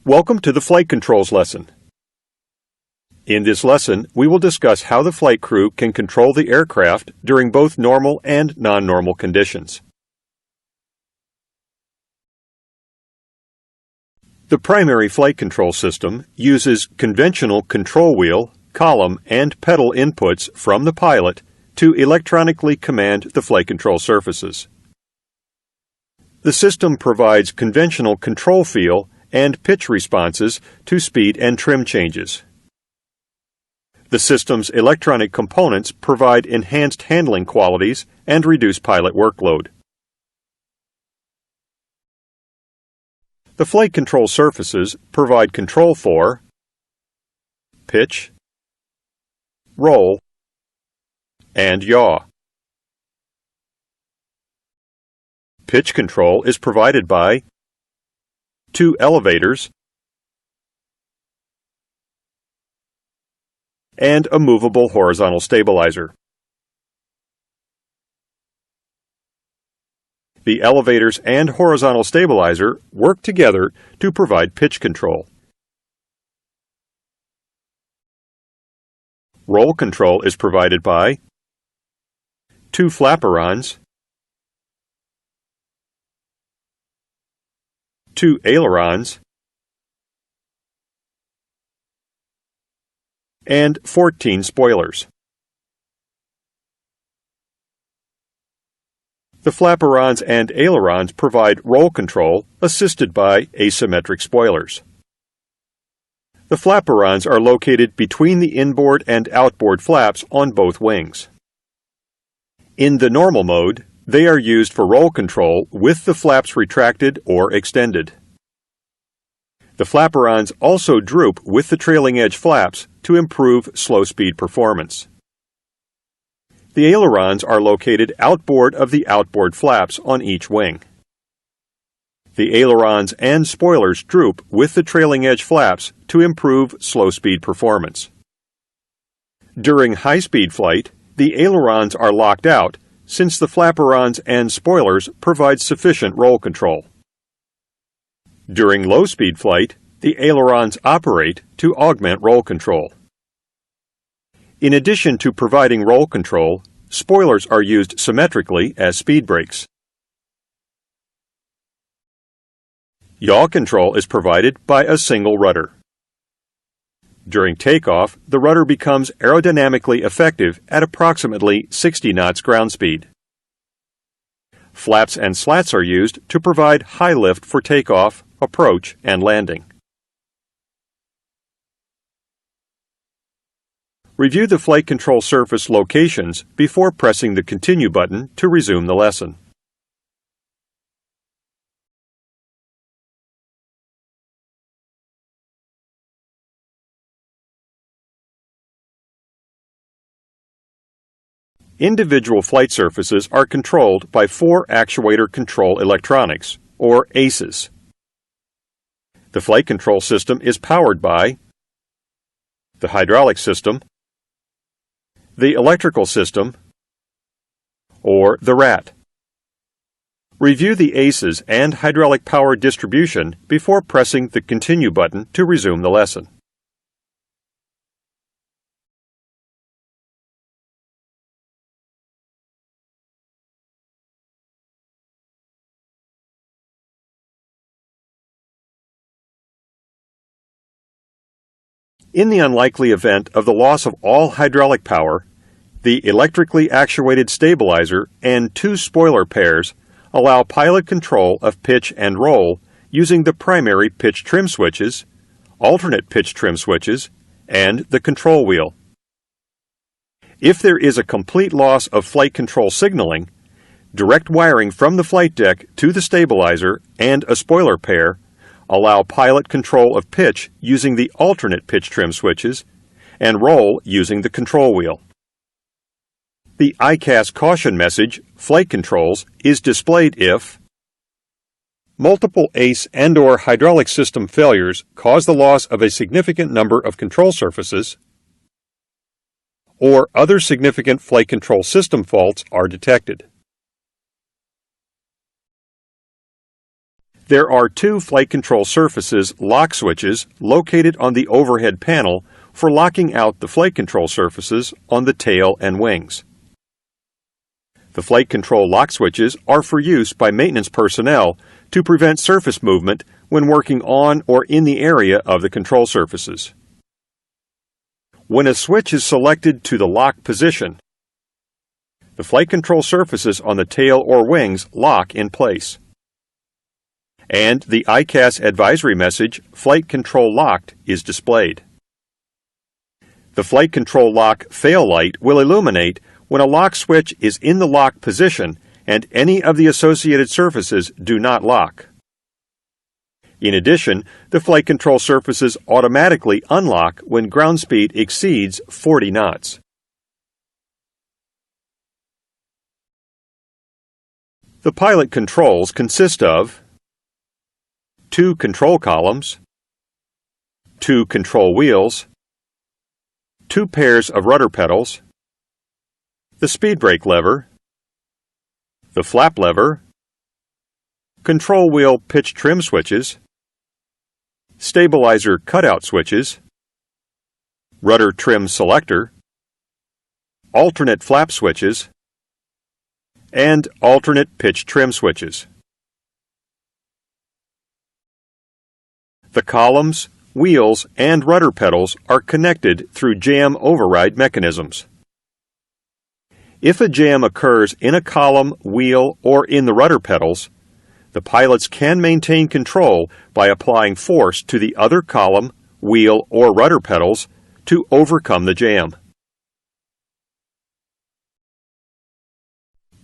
Welcome to the Flight Controls lesson. In this lesson, we will discuss how the flight crew can control the aircraft during both normal and non-normal conditions. The primary flight control system uses conventional control wheel, column, and pedal inputs from the pilot to electronically command the flight control surfaces. The system provides conventional control feel and pitch responses to speed and trim changes. The system's electronic components provide enhanced handling qualities and reduce pilot workload. The flight control surfaces provide control for pitch, roll, and yaw. Pitch control is provided by two elevators and a movable horizontal stabilizer. The elevators and horizontal stabilizer work together to provide pitch control. Roll control is provided by two flaperons, two ailerons, and 14 spoilers. The flaperons and ailerons provide roll control assisted by asymmetric spoilers. The flaperons are located between the inboard and outboard flaps on both wings. In the normal mode, they are used for roll control with the flaps retracted or extended. The flaperons also droop with the trailing edge flaps to improve slow-speed performance. The ailerons are located outboard of the outboard flaps on each wing. The ailerons and spoilers droop with the trailing edge flaps to improve slow-speed performance. During high-speed flight, the ailerons are locked out since the flaperons and spoilers provide sufficient roll control. During low-speed flight, the ailerons operate to augment roll control. In addition to providing roll control, spoilers are used symmetrically as speed brakes. Yaw control is provided by a single rudder. During takeoff, the rudder becomes aerodynamically effective at approximately 60 knots ground speed. Flaps and slats are used to provide high lift for takeoff, approach, and landing. Review the flight control surface locations before pressing the Continue button to resume the lesson. Individual flight surfaces are controlled by four actuator control electronics, or ACEs. The flight control system is powered by the hydraulic system, the electrical system, or the RAT. Review the ACEs and hydraulic power distribution before pressing the Continue button to resume the lesson. In the unlikely event of the loss of all hydraulic power, the electrically actuated stabilizer and two spoiler pairs allow pilot control of pitch and roll using the primary pitch trim switches, alternate pitch trim switches, and the control wheel. If there is a complete loss of flight control signaling, direct wiring from the flight deck to the stabilizer and a spoiler pair allow pilot control of pitch using the alternate pitch trim switches and roll using the control wheel. The ICAS caution message, Flight Controls, is displayed if multiple ACE and/or hydraulic system failures cause the loss of a significant number of control surfaces, or other significant flight control system faults are detected. There are two flight control surfaces lock switches located on the overhead panel for locking out the flight control surfaces on the tail and wings. The flight control lock switches are for use by maintenance personnel to prevent surface movement when working on or in the area of the control surfaces. When a switch is selected to the lock position, the flight control surfaces on the tail or wings lock in place. And the ICAS advisory message, Flight Control Locked, is displayed. The Flight Control Lock fail light will illuminate when a lock switch is in the lock position and any of the associated surfaces do not lock. In addition, the flight control surfaces automatically unlock when ground speed exceeds 40 knots. The pilot controls consist of 2 control columns, 2 control wheels, 2 pairs of rudder pedals, the speed brake lever, the flap lever, control wheel pitch trim switches, stabilizer cutout switches, rudder trim selector, alternate flap switches, and alternate pitch trim switches. The columns, wheels, and rudder pedals are connected through jam override mechanisms. If a jam occurs in a column, wheel, or in the rudder pedals, the pilots can maintain control by applying force to the other column, wheel, or rudder pedals to overcome the jam.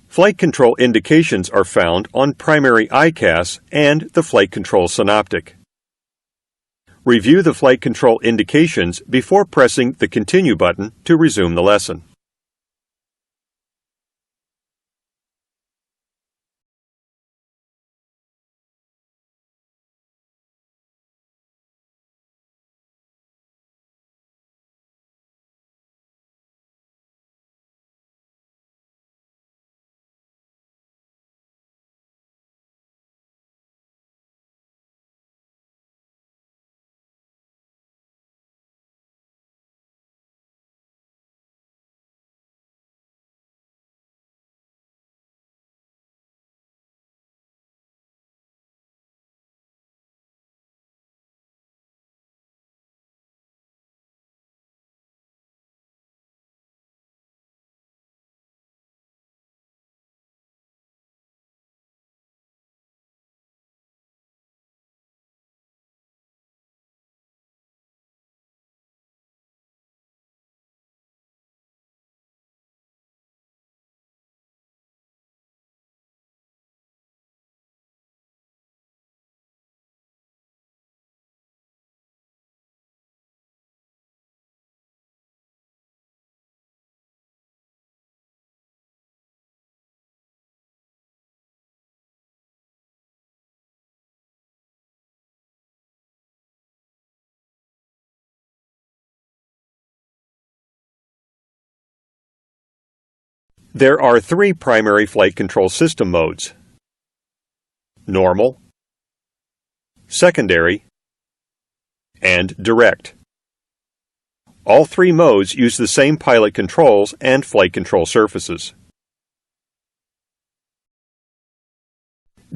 Flight control indications are found on primary ICAS and the Flight Control Synoptic. Review the flight control indications before pressing the Continue button to resume the lesson. There are 3 primary flight control system modes: normal, secondary, and direct. All 3 modes use the same pilot controls and flight control surfaces.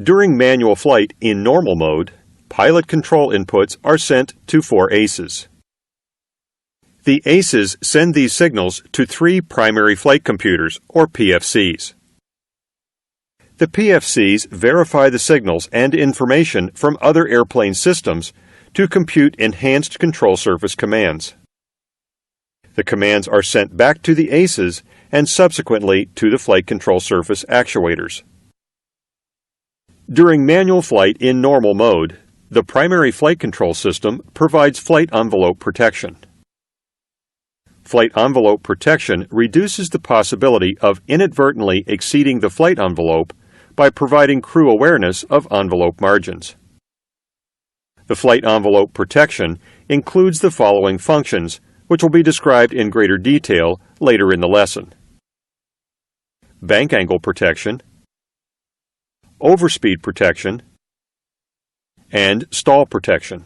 During manual flight in normal mode, pilot control inputs are sent to 4 ACEs. The ACEs send these signals to 3 primary flight computers, or PFCs. The PFCs verify the signals and information from other airplane systems to compute enhanced control surface commands. The commands are sent back to the ACEs and subsequently to the flight control surface actuators. During manual flight in normal mode, the primary flight control system provides flight envelope protection. Flight envelope protection reduces the possibility of inadvertently exceeding the flight envelope by providing crew awareness of envelope margins. The flight envelope protection includes the following functions, which will be described in greater detail later in the lesson: bank angle protection, overspeed protection, and stall protection.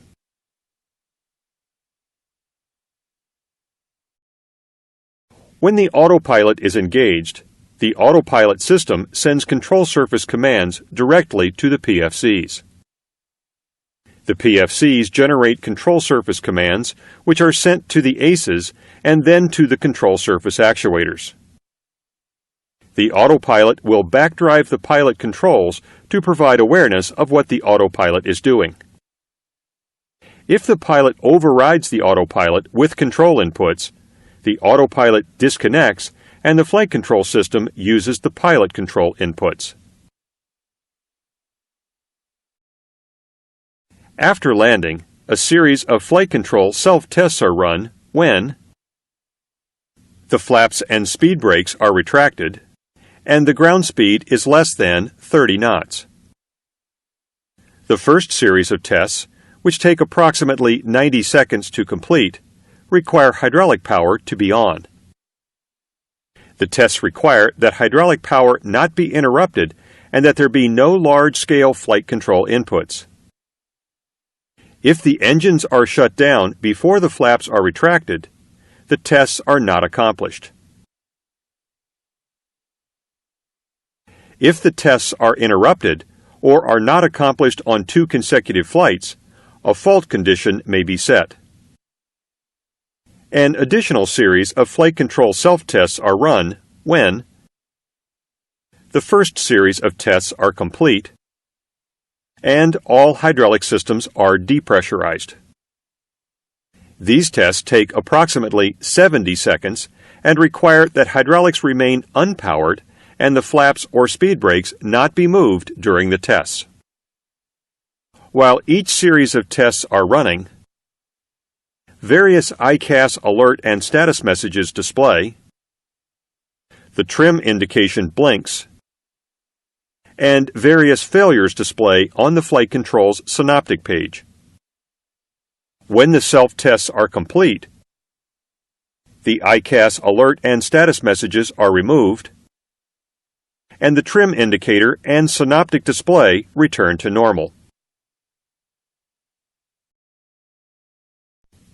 When the autopilot is engaged, the autopilot system sends control surface commands directly to the PFCs. The PFCs generate control surface commands, which are sent to the ACEs and then to the control surface actuators. The autopilot will backdrive the pilot controls to provide awareness of what the autopilot is doing. If the pilot overrides the autopilot with control inputs, the autopilot disconnects and the flight control system uses the pilot control inputs. After landing, a series of flight control self-tests are run when the flaps and speed brakes are retracted and the ground speed is less than 30 knots. The first series of tests, which take approximately 90 seconds to complete, require hydraulic power to be on. The tests require that hydraulic power not be interrupted and that there be no large-scale flight control inputs. If the engines are shut down before the flaps are retracted, the tests are not accomplished. If the tests are interrupted or are not accomplished on 2 consecutive flights, a fault condition may be set. An additional series of flight control self-tests are run when the first series of tests are complete and all hydraulic systems are depressurized. These tests take approximately 70 seconds and require that hydraulics remain unpowered and the flaps or speed brakes not be moved during the tests. While each series of tests are running, various ICAS alert and status messages display, the trim indication blinks, and various failures display on the flight control's synoptic page. When the self-tests are complete, the ICAS alert and status messages are removed, and the trim indicator and synoptic display return to normal.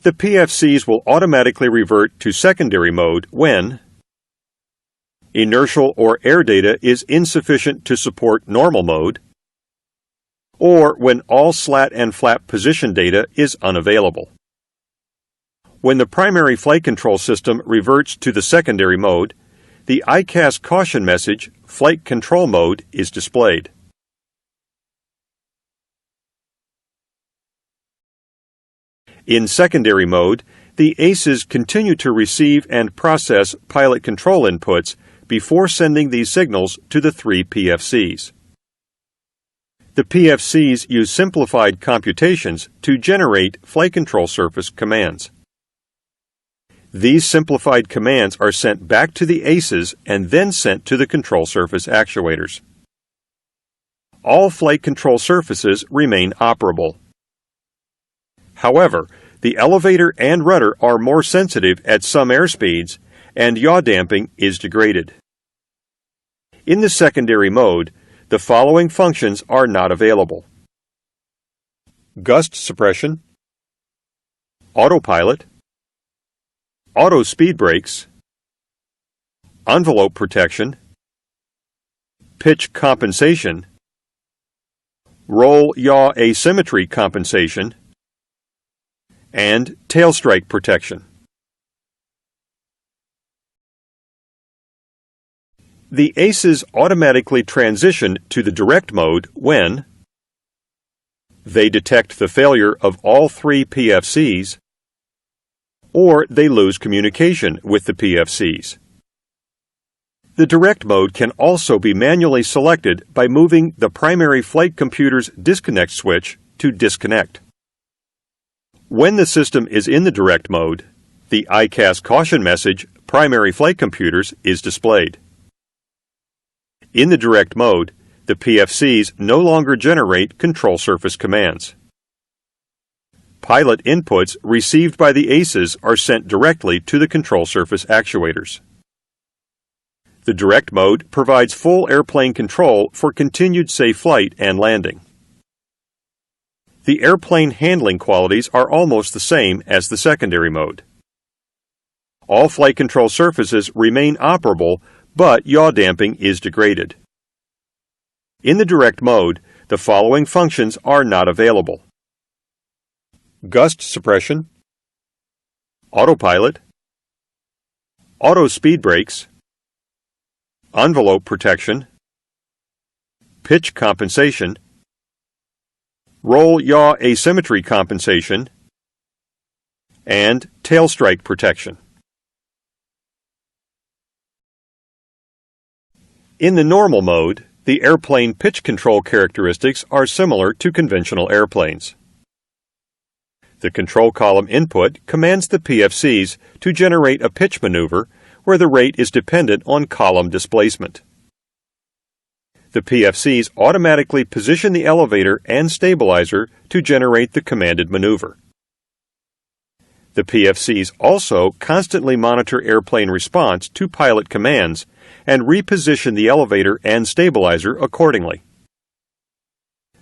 The PFCs will automatically revert to secondary mode when inertial or air data is insufficient to support normal mode, or when all slat and flap position data is unavailable. When the primary flight control system reverts to the secondary mode, the ICAS caution message, Flight Control Mode, is displayed. In secondary mode, the ACEs continue to receive and process pilot control inputs before sending these signals to the 3 PFCs. The PFCs use simplified computations to generate flight control surface commands. These simplified commands are sent back to the ACEs and then sent to the control surface actuators. All flight control surfaces remain operable. However, the elevator and rudder are more sensitive at some airspeeds, and yaw damping is degraded. In the secondary mode, the following functions are not available: gust suppression, autopilot, auto speed brakes, envelope protection, pitch compensation, roll-yaw asymmetry compensation, and tail strike protection. The ACEs automatically transition to the direct mode when they detect the failure of all 3 PFCs or they lose communication with the PFCs. The direct mode can also be manually selected by moving the primary flight computer's disconnect switch to disconnect. When the system is in the direct mode, the ICAS caution message, Primary Flight Computers, is displayed. In the direct mode, the PFCs no longer generate control surface commands. Pilot inputs received by the ACEs are sent directly to the control surface actuators. The direct mode provides full airplane control for continued safe flight and landing. the airplane handling qualities are almost the same as the secondary mode. All flight control surfaces remain operable, but yaw damping is degraded. In the direct mode, the following functions are not available: gust suppression, autopilot, auto speed brakes, envelope protection, pitch compensation, roll-yaw asymmetry compensation, and tail strike protection. In the normal mode, the airplane pitch control characteristics are similar to conventional airplanes. The control column input commands the PFCs to generate a pitch maneuver where the rate is dependent on column displacement. The PFCs automatically position the elevator and stabilizer to generate the commanded maneuver. The PFCs also constantly monitor airplane response to pilot commands and reposition the elevator and stabilizer accordingly.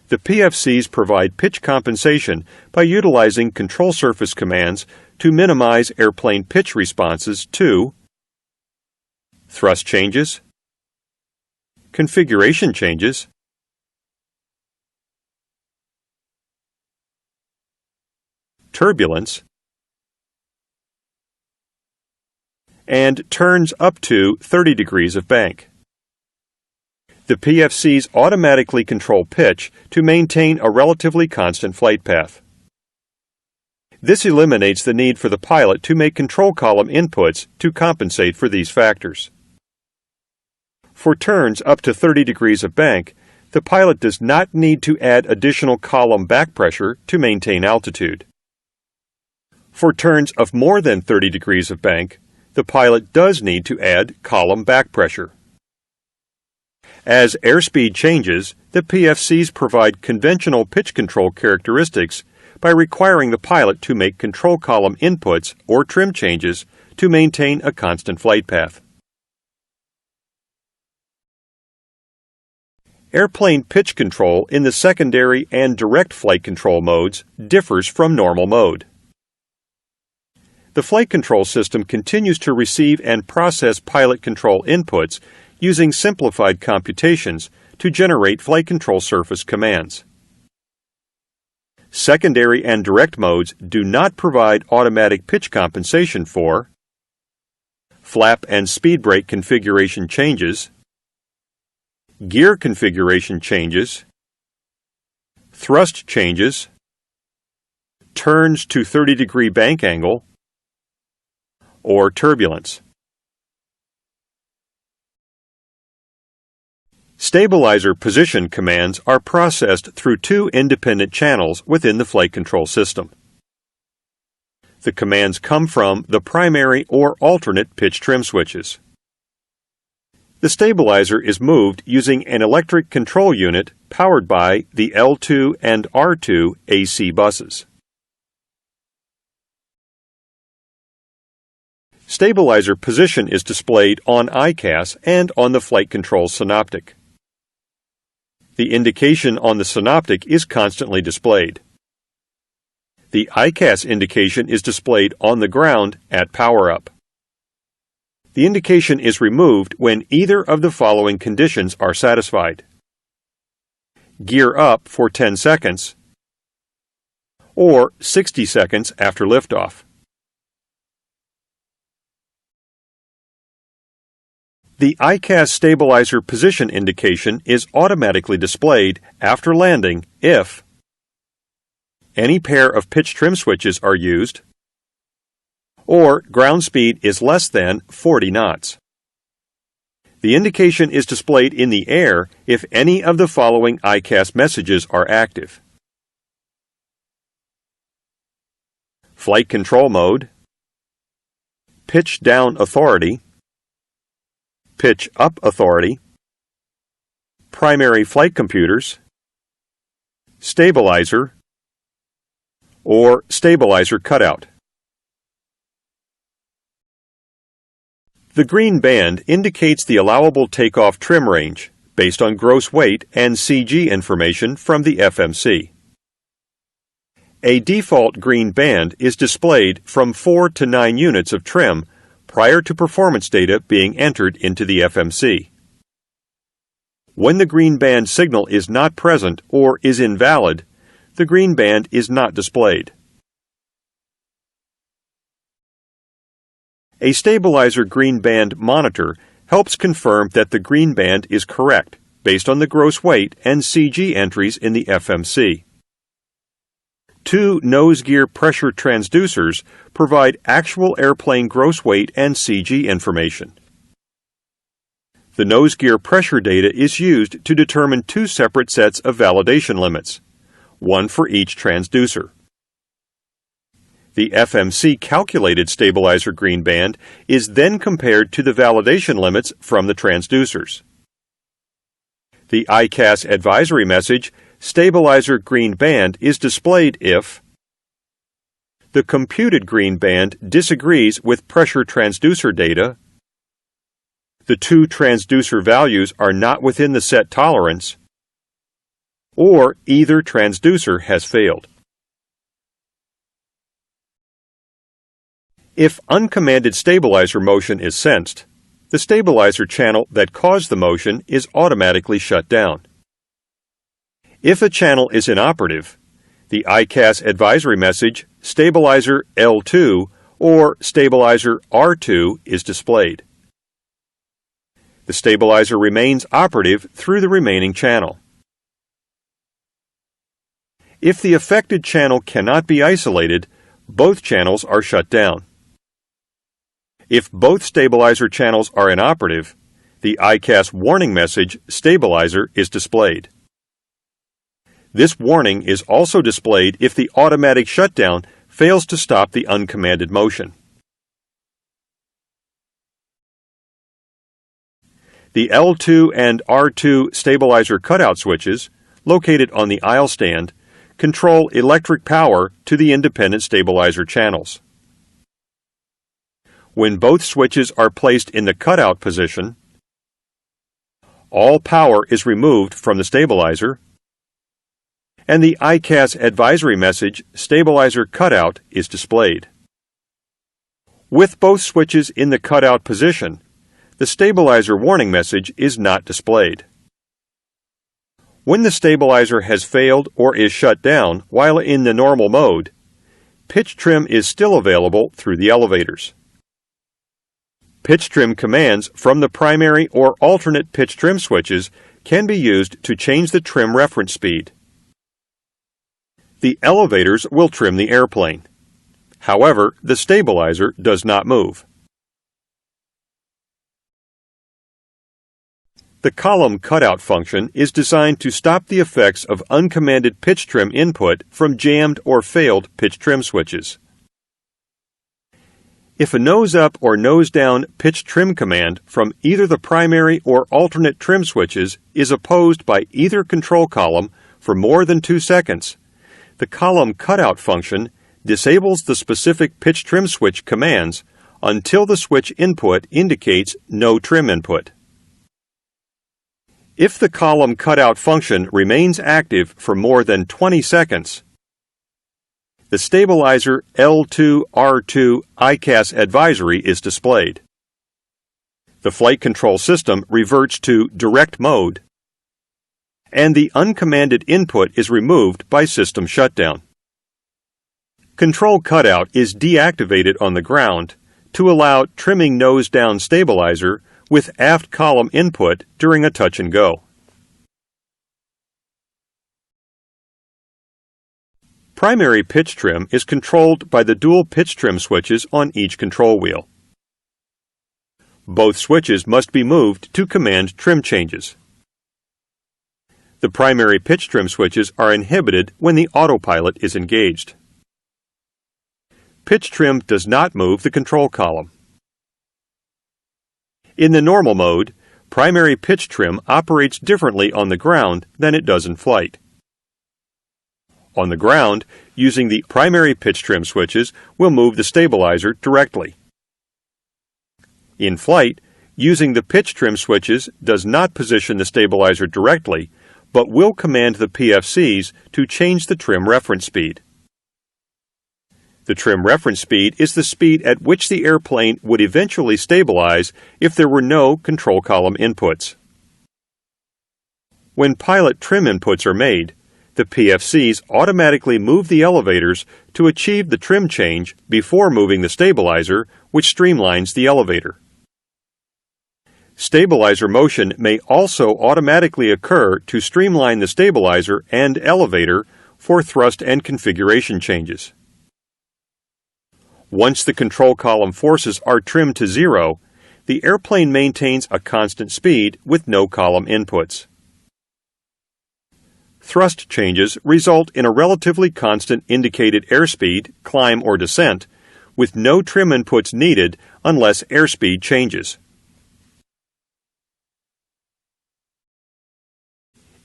The PFCs provide pitch compensation by utilizing control surface commands to minimize airplane pitch responses to thrust changes, configuration changes, turbulence, and turns up to 30 degrees of bank. The PFCs automatically control pitch to maintain a relatively constant flight path. This eliminates the need for the pilot to make control column inputs to compensate for these factors. For turns up to 30 degrees of bank, the pilot does not need to add additional column back pressure to maintain altitude. For turns of more than 30 degrees of bank, the pilot does need to add column back pressure. As airspeed changes, the PFCs provide conventional pitch control characteristics by requiring the pilot to make control column inputs or trim changes to maintain a constant flight path. Airplane pitch control in the secondary and direct flight control modes differs from normal mode. The flight control system continues to receive and process pilot control inputs using simplified computations to generate flight control surface commands. Secondary and direct modes do not provide automatic pitch compensation for flap and speed brake configuration changes, gear configuration changes, thrust changes, turns to 30-degree bank angle, or turbulence. Stabilizer position commands are processed through two independent channels within the flight control system. The commands come from the primary or alternate pitch trim switches. The stabilizer is moved using an electric control unit powered by the L2 and R2 AC buses. Stabilizer position is displayed on ICAS and on the flight control synoptic. The indication on the synoptic is constantly displayed. The ICAS indication is displayed on the ground at power-up. The indication is removed when either of the following conditions are satisfied: gear up for 10 seconds or 60 seconds after liftoff. The ICAS stabilizer position indication is automatically displayed after landing if any pair of pitch trim switches are used or ground speed is less than 40 knots. The indication is displayed in the air if any of the following ICAS messages are active: flight control mode, pitch down authority, pitch up authority, primary flight computers, stabilizer, or stabilizer cutout. The green band indicates the allowable takeoff trim range based on gross weight and CG information from the FMC. A default green band is displayed from 4 to 9 units of trim prior to performance data being entered into the FMC. When the green band signal is not present or is invalid, the green band is not displayed. A stabilizer green band monitor helps confirm that the green band is correct based on the gross weight and CG entries in the FMC. 2 nose gear pressure transducers provide actual airplane gross weight and CG information. The nose gear pressure data is used to determine 2 separate sets of validation limits, one for each transducer. The FMC calculated stabilizer green band is then compared to the validation limits from the transducers. The ICAS advisory message, "Stabilizer green band," is displayed if the computed green band disagrees with pressure transducer data, the 2 transducer values are not within the set tolerance, or either transducer has failed. If uncommanded stabilizer motion is sensed, the stabilizer channel that caused the motion is automatically shut down. If a channel is inoperative, the ICAS advisory message, "Stabilizer L2" or "Stabilizer R2" is displayed. The stabilizer remains operative through the remaining channel. If the affected channel cannot be isolated, both channels are shut down. If both stabilizer channels are inoperative, the ICAS warning message, "Stabilizer," is displayed. This warning is also displayed if the automatic shutdown fails to stop the uncommanded motion. The L2 and R2 stabilizer cutout switches, located on the aisle stand, control electric power to the independent stabilizer channels. When both switches are placed in the cutout position, all power is removed from the stabilizer, and the ICAS advisory message, "Stabilizer cutout," is displayed. With both switches in the cutout position, the stabilizer warning message is not displayed. When the stabilizer has failed or is shut down while in the normal mode, pitch trim is still available through the elevators. Pitch trim commands from the primary or alternate pitch trim switches can be used to change the trim reference speed. The elevators will trim the airplane. However, the stabilizer does not move. The column cutout function is designed to stop the effects of uncommanded pitch trim input from jammed or failed pitch trim switches. If a nose-up or nose-down pitch trim command from either the primary or alternate trim switches is opposed by either control column for more than 2 seconds, the column cutout function disables the specific pitch trim switch commands until the switch input indicates no trim input. If the column cutout function remains active for more than 20 seconds, the stabilizer L2-R2 ICAS advisory is displayed. The flight control system reverts to direct mode, and the uncommanded input is removed by system shutdown. Control cutout is deactivated on the ground to allow trimming nose-down stabilizer with aft column input during a touch and go. Primary pitch trim is controlled by the dual pitch trim switches on each control wheel. Both switches must be moved to command trim changes. The primary pitch trim switches are inhibited when the autopilot is engaged. Pitch trim does not move the control column. In the normal mode, primary pitch trim operates differently on the ground than it does in flight. On the ground, using the primary pitch trim switches will move the stabilizer directly. In flight, using the pitch trim switches does not position the stabilizer directly, but will command the PFCs to change the trim reference speed. The trim reference speed is the speed at which the airplane would eventually stabilize if there were no control column inputs. When pilot trim inputs are made, the PFCs automatically move the elevators to achieve the trim change before moving the stabilizer, which streamlines the elevator. Stabilizer motion may also automatically occur to streamline the stabilizer and elevator for thrust and configuration changes. Once the control column forces are trimmed to zero, the airplane maintains a constant speed with no column inputs. Thrust changes result in a relatively constant indicated airspeed, climb or descent, with no trim inputs needed unless airspeed changes.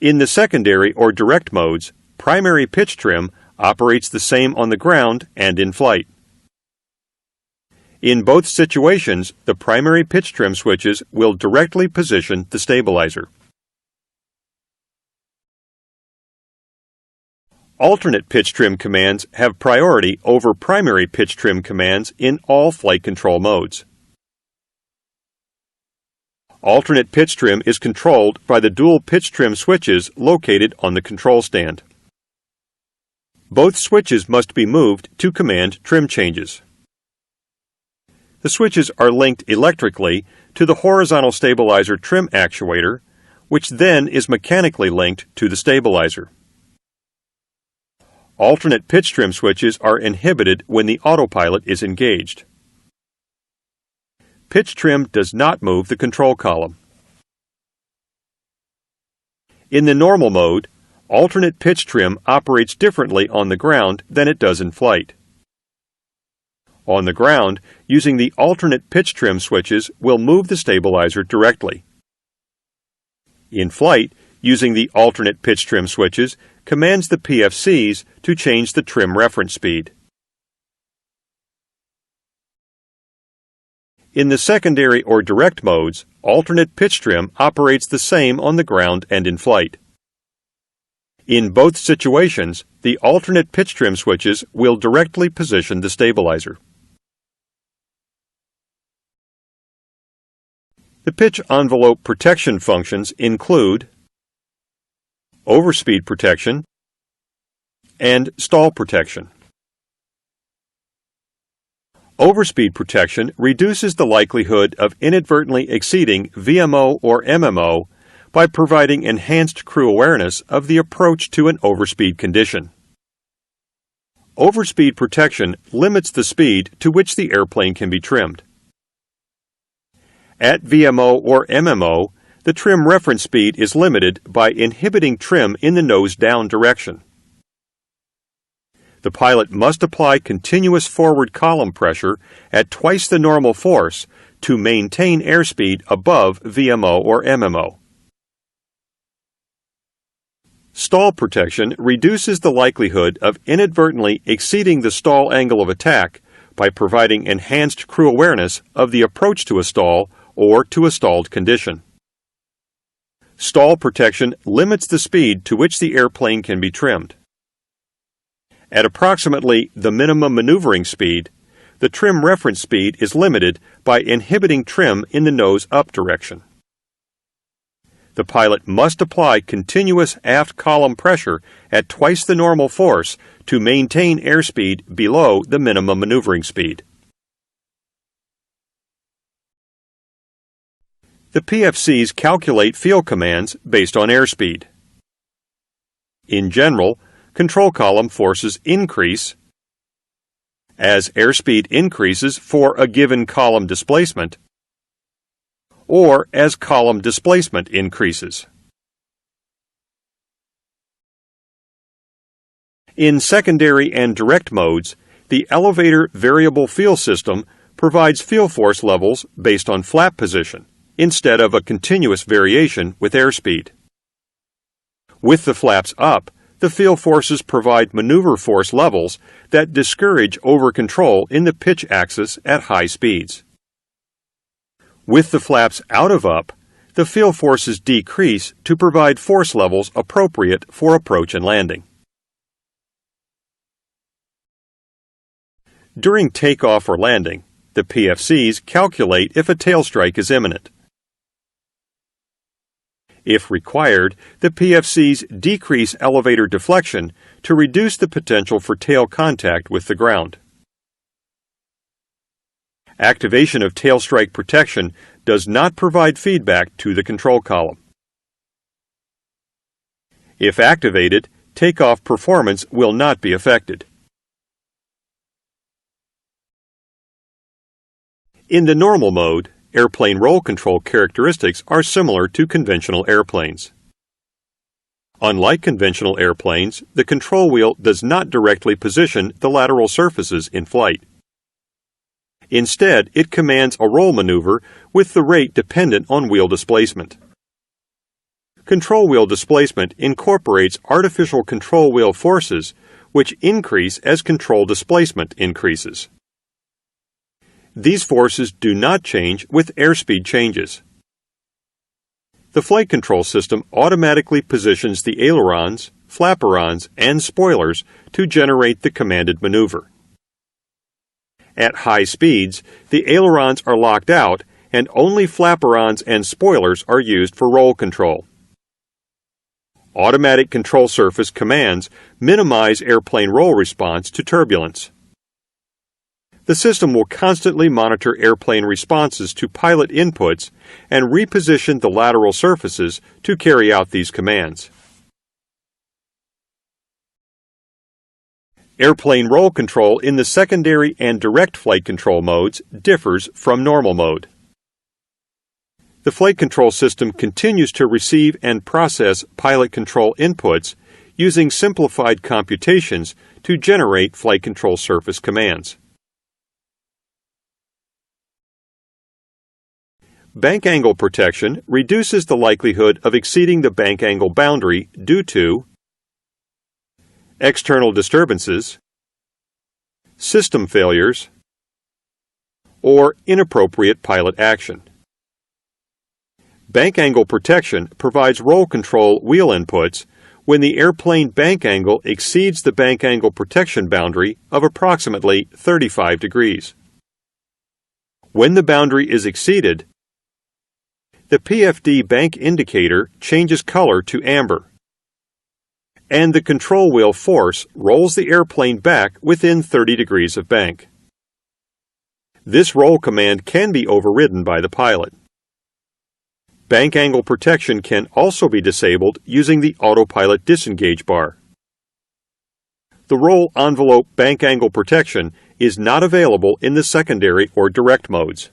In the secondary or direct modes, primary pitch trim operates the same on the ground and in flight. In both situations, the primary pitch trim switches will directly position the stabilizer. Alternate pitch trim commands have priority over primary pitch trim commands in all flight control modes. Alternate pitch trim is controlled by the dual pitch trim switches located on the control stand. Both switches must be moved to command trim changes. The switches are linked electrically to the horizontal stabilizer trim actuator, which then is mechanically linked to the stabilizer. Alternate pitch trim switches are inhibited when the autopilot is engaged. Pitch trim does not move the control column. In the normal mode, alternate pitch trim operates differently on the ground than it does in flight. On the ground, using the alternate pitch trim switches will move the stabilizer directly. In flight, using the alternate pitch trim switches commands the PFCs to change the trim reference speed. In the secondary or direct modes, alternate pitch trim operates the same on the ground and in flight. In both situations, the alternate pitch trim switches will directly position the stabilizer. The pitch envelope protection functions include overspeed protection and stall protection. Overspeed protection reduces the likelihood of inadvertently exceeding VMO or MMO by providing enhanced crew awareness of the approach to an overspeed condition. Overspeed protection limits the speed to which the airplane can be trimmed. At VMO or MMO, the trim reference speed is limited by inhibiting trim in the nose-down direction. The pilot must apply continuous forward column pressure at twice the normal force to maintain airspeed above VMO or MMO. Stall protection reduces the likelihood of inadvertently exceeding the stall angle of attack by providing enhanced crew awareness of the approach to a stall or to a stalled condition. Stall protection limits the speed to which the airplane can be trimmed. At approximately the minimum maneuvering speed, the trim reference speed is limited by inhibiting trim in the nose-up direction. The pilot must apply continuous aft column pressure at twice the normal force to maintain airspeed below the minimum maneuvering speed. The PFCs calculate field commands based on airspeed. In general, control column forces increase as airspeed increases for a given column displacement, or as column displacement increases. In secondary and direct modes, the elevator variable field system provides field force levels based on flap position, instead of a continuous variation with airspeed. With the flaps up, the field forces provide maneuver force levels that discourage over-control in the pitch axis at high speeds. With the flaps out of up, the field forces decrease to provide force levels appropriate for approach and landing. During takeoff or landing, the PFCs calculate if a tail strike is imminent. If required, the PFCs decrease elevator deflection to reduce the potential for tail contact with the ground. Activation of tail strike protection does not provide feedback to the control column. If activated, takeoff performance will not be affected. In the normal mode, airplane roll control characteristics are similar to conventional airplanes. Unlike conventional airplanes, the control wheel does not directly position the lateral surfaces in flight. Instead, it commands a roll maneuver with the rate dependent on wheel displacement. Control wheel displacement incorporates artificial control wheel forces, which increase as control displacement increases. These forces do not change with airspeed changes. The flight control system automatically positions the ailerons, flaperons, and spoilers to generate the commanded maneuver. At high speeds, the ailerons are locked out and only flaperons and spoilers are used for roll control. Automatic control surface commands minimize airplane roll response to turbulence. The system will constantly monitor airplane responses to pilot inputs and reposition the lateral surfaces to carry out these commands. Airplane roll control in the secondary and direct flight control modes differs from normal mode. The flight control system continues to receive and process pilot control inputs using simplified computations to generate flight control surface commands. Bank angle protection reduces the likelihood of exceeding the bank angle boundary due to external disturbances, system failures, or inappropriate pilot action. Bank angle protection provides roll control wheel inputs when the airplane bank angle exceeds the bank angle protection boundary of approximately 35 degrees. When the boundary is exceeded, the PFD bank indicator changes color to amber, and the control wheel force rolls the airplane back within 30 degrees of bank. This roll command can be overridden by the pilot. Bank angle protection can also be disabled using the autopilot disengage bar. The roll envelope bank angle protection is not available in the secondary or direct modes.